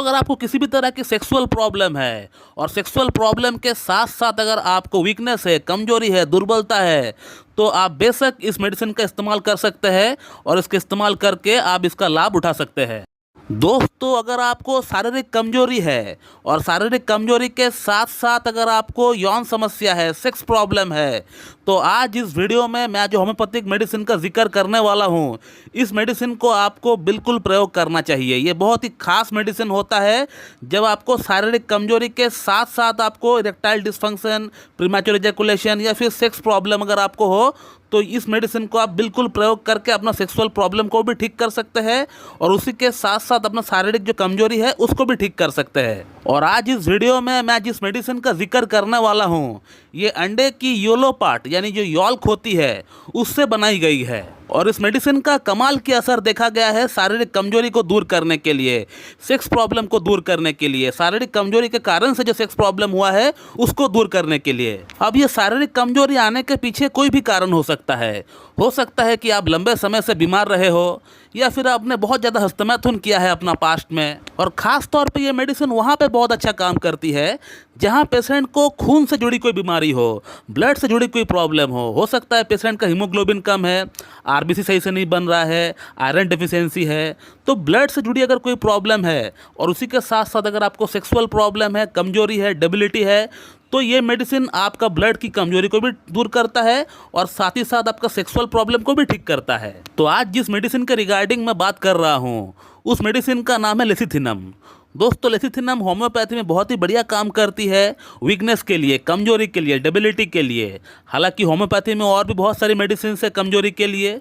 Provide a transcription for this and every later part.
अगर आपको किसी भी तरह की सेक्सुअल प्रॉब्लम है और सेक्सुअल प्रॉब्लम के साथ साथ अगर आपको वीकनेस है, कमजोरी है, दुर्बलता है, तो आप बेशक इस मेडिसिन का इस्तेमाल कर सकते हैं और इसके इस्तेमाल करके आप इसका लाभ उठा सकते हैं। दोस्तों, अगर आपको शारीरिक कमजोरी है और शारीरिक कमजोरी के साथ साथ अगर आपको यौन समस्या है, सेक्स प्रॉब्लम है, तो आज इस वीडियो में मैं जो होम्योपैथिक मेडिसिन का जिक्र करने वाला हूँ, इस मेडिसिन को आपको बिल्कुल प्रयोग करना चाहिए। ये बहुत ही खास मेडिसिन होता है जब आपको शारीरिक कमजोरी के साथ साथ आपको इरेक्टाइल डिसफंक्शन, प्रीमैच्योर इजैकुलेशन या फिर सेक्स प्रॉब्लम अगर आपको हो, तो इस मेडिसिन को आप बिल्कुल प्रयोग करके अपना सेक्सुअल प्रॉब्लम को भी ठीक कर सकते हैं और उसी के साथ साथ अपना शारीरिक जो कमजोरी है उसको भी ठीक कर सकते हैं। और आज इस वीडियो में मैं जिस मेडिसिन का जिक्र करने वाला हूँ, ये अंडे की योलो पार्ट यानी जो यॉल्क होती है उससे बनाई गई है और इस मेडिसिन का कमाल की असर देखा गया है शारीरिक कमजोरी को दूर करने के लिए, सेक्स प्रॉब्लम को दूर करने के लिए, शारीरिक कमजोरी के कारण से जो सेक्स प्रॉब्लम हुआ है उसको दूर करने के लिए। अब ये शारीरिक कमजोरी आने के पीछे कोई भी कारण हो सकता है। हो सकता है कि आप लंबे समय से बीमार रहे हो या फिर आपने बहुत ज़्यादा हस्तमैथुन किया है अपना पास्ट में। और ख़ास तौर पे ये मेडिसिन वहाँ पे बहुत अच्छा काम करती है जहाँ पेशेंट को खून से जुड़ी कोई बीमारी हो, ब्लड से जुड़ी कोई प्रॉब्लम हो सकता है पेशेंट का हीमोग्लोबिन कम है, आरबीसी सही से नहीं बन रहा है, आयरन डेफिशिएंसी है, तो ब्लड से जुड़ी अगर कोई प्रॉब्लम है और उसी के साथ साथ अगर आपको सेक्सुअल प्रॉब्लम है, कमजोरी है, डेबिलिटी है, तो ये मेडिसिन आपका ब्लड की कमजोरी को भी दूर करता है और साथ ही साथ आपका सेक्सुअल प्रॉब्लम को भी ठीक करता है। तो आज जिस मेडिसिन के रिगार्डिंग मैं बात कर रहा हूँ उस मेडिसिन का नाम है लेसिथिनम। दोस्तों, लेसिथिनम होम्योपैथी में बहुत ही बढ़िया काम करती है वीकनेस के लिए, कमजोरी के लिए, डेबिलिटी के लिए। हालांकि होम्योपैथी में और भी बहुत सारी मेडिसिन है कमजोरी के लिए,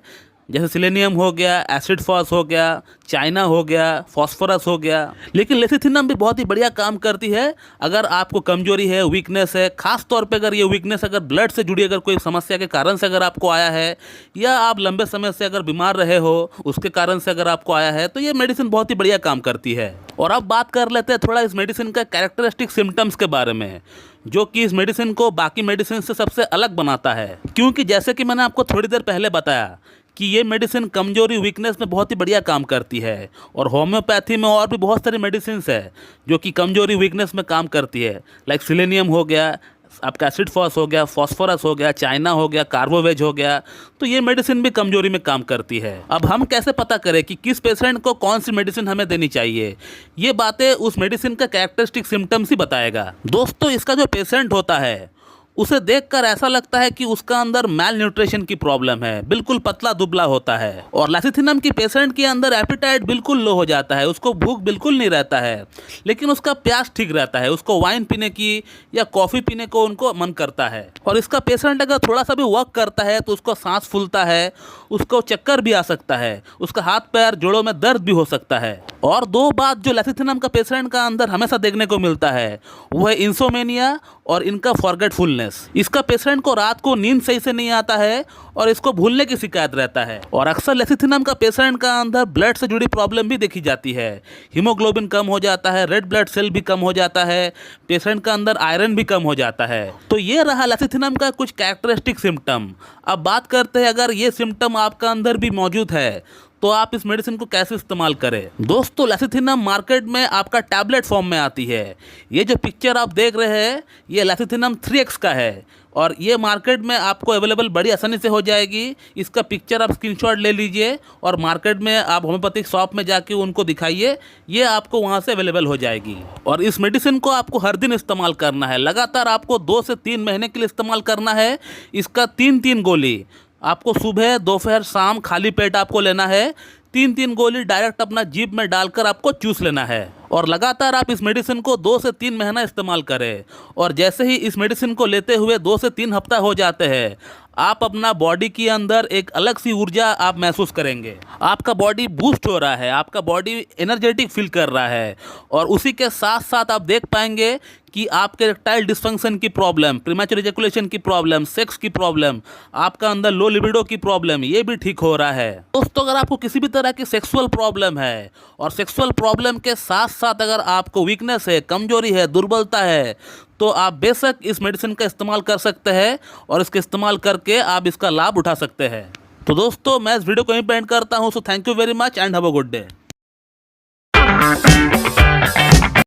जैसे सिलेनियम हो गया, एसिड फॉस हो गया, चाइना हो गया, फॉस्फोरस हो गया, लेकिन लेसिथिनम भी बहुत ही बढ़िया काम करती है अगर आपको कमजोरी है, वीकनेस है। खास तौर पे अगर ये वीकनेस अगर ब्लड से जुड़ी अगर कोई समस्या के कारण से अगर आपको आया है या आप लंबे समय से अगर बीमार रहे हो उसके कारण से अगर आपको आया है, तो ये मेडिसिन बहुत ही बढ़िया काम करती है। और अब बात कर लेते हैं थोड़ा इस मेडिसिन का कैरेक्टरिस्टिक सिम्टम्स के बारे में, जो कि इस मेडिसिन को बाकी मेडिसिन से सबसे अलग बनाता है। क्योंकि जैसे कि मैंने आपको थोड़ी देर पहले बताया कि ये मेडिसिन कमजोरी, वीकनेस में बहुत ही बढ़िया काम करती है और होम्योपैथी में और भी बहुत सारी मेडिसिन है जो कि कमजोरी, वीकनेस में काम करती है। लाइक सिलेनियम हो गया, आपका एसिड फॉस हो गया, फॉस्फोरस हो गया, चाइना हो गया, कार्बोवेज हो गया, तो ये मेडिसिन भी कमजोरी में काम करती है। अब हम कैसे पता करें कि किस पेशेंट को कौन सी मेडिसिन हमें देनी चाहिए? ये बातें उस मेडिसिन का कैरेक्टरिस्टिक सिम्टम्स ही बताएगा। दोस्तों, इसका जो पेशेंट होता है उसे देखकर ऐसा लगता है कि उसका अंदर मैल न्यूट्रिशन की प्रॉब्लम है, बिल्कुल पतला दुबला होता है। और लेसिथिनम की पेशेंट के अंदर एपिटाइट बिल्कुल लो हो जाता है, उसको भूख बिल्कुल नहीं रहता है, लेकिन उसका प्यास ठीक रहता है, उसको वाइन पीने की या कॉफ़ी पीने को उनको मन करता है। और इसका पेशेंट अगर थोड़ा सा भी वर्क करता है तो उसको सांस फूलता है, उसको चक्कर भी आ सकता है, उसका हाथ पैर जोड़ों में दर्द भी हो सकता है। और दो बात जो लेसिथिनम का पेशेंट का अंदर हमेशा देखने को मिलता है वो है इंसोमेनिया और इनका फॉरगेटफुलनेस। इसका पेशेंट को रात को नींद सही से नहीं आता है और इसको भूलने की शिकायत रहता है। और अक्सर लेसिथिनम का पेशेंट का अंदर ब्लड से जुड़ी प्रॉब्लम भी देखी जाती है, हीमोग्लोबिन कम हो जाता है, रेड ब्लड सेल भी कम हो जाता है, पेशेंट का अंदर आयरन भी कम हो जाता है। तो ये रहा लेसिथिनम का कुछ कैरेक्टरिस्टिक सिम्टम। अब बात करते हैं अगर ये सिम्टम आपका अंदर भी मौजूद है तो आप इस मेडिसिन को कैसे इस्तेमाल करें। दोस्तों, लेसिथिनम मार्केट में आपका टैबलेट फॉर्म में आती है। ये जो पिक्चर आप देख रहे हैं ये लेसिथिनम 3x का है और ये मार्केट में आपको अवेलेबल बड़ी आसानी से हो जाएगी। इसका पिक्चर आप स्क्रीनशॉट ले लीजिए और मार्केट में आप होम्योपैथिक शॉप में जाके उनको दिखाइए, ये आपको वहाँ से अवेलेबल हो जाएगी। और इस मेडिसिन को आपको हर दिन इस्तेमाल करना है, लगातार आपको 2 से 3 महीने के लिए इस्तेमाल करना है। इसका 3-3 गोली आपको सुबह, दोपहर, शाम खाली पेट आपको लेना है। 3-3 गोली डायरेक्ट अपना जीभ में डालकर आपको चूस लेना है और लगातार आप इस मेडिसिन को 2 से 3 महीना इस्तेमाल करें। और जैसे ही इस मेडिसिन को लेते हुए 2 से 3 हफ्ता हो जाते हैं, आप अपना बॉडी के अंदर एक अलग सी ऊर्जा आप महसूस करेंगे। आपका बॉडी बूस्ट हो रहा है, आपका बॉडी एनर्जेटिक फील कर रहा है और उसी के साथ साथ आप देख पाएंगे कि आपके इरेक्टाइल डिसफंक्शन की प्रॉब्लम, प्रीमैच्योर इजैकुलेशन की प्रॉब्लम, सेक्स की प्रॉब्लम, आपका अंदर लो लिबिडो की प्रॉब्लम, ये भी ठीक हो रहा है। दोस्तों, अगर आपको किसी भी तरह की सेक्सुअल प्रॉब्लम है और सेक्सुअल प्रॉब्लम के साथ साथ अगर आपको वीकनेस है, कमजोरी है, दुर्बलता है, तो आप बेशक इस मेडिसिन का इस्तेमाल कर सकते हैं और इसके इस्तेमाल करके आप इसका लाभ उठा सकते हैं। तो दोस्तों, मैं इस वीडियो को यहीं पे एंड करता हूँ। So thank you very much and have a good day.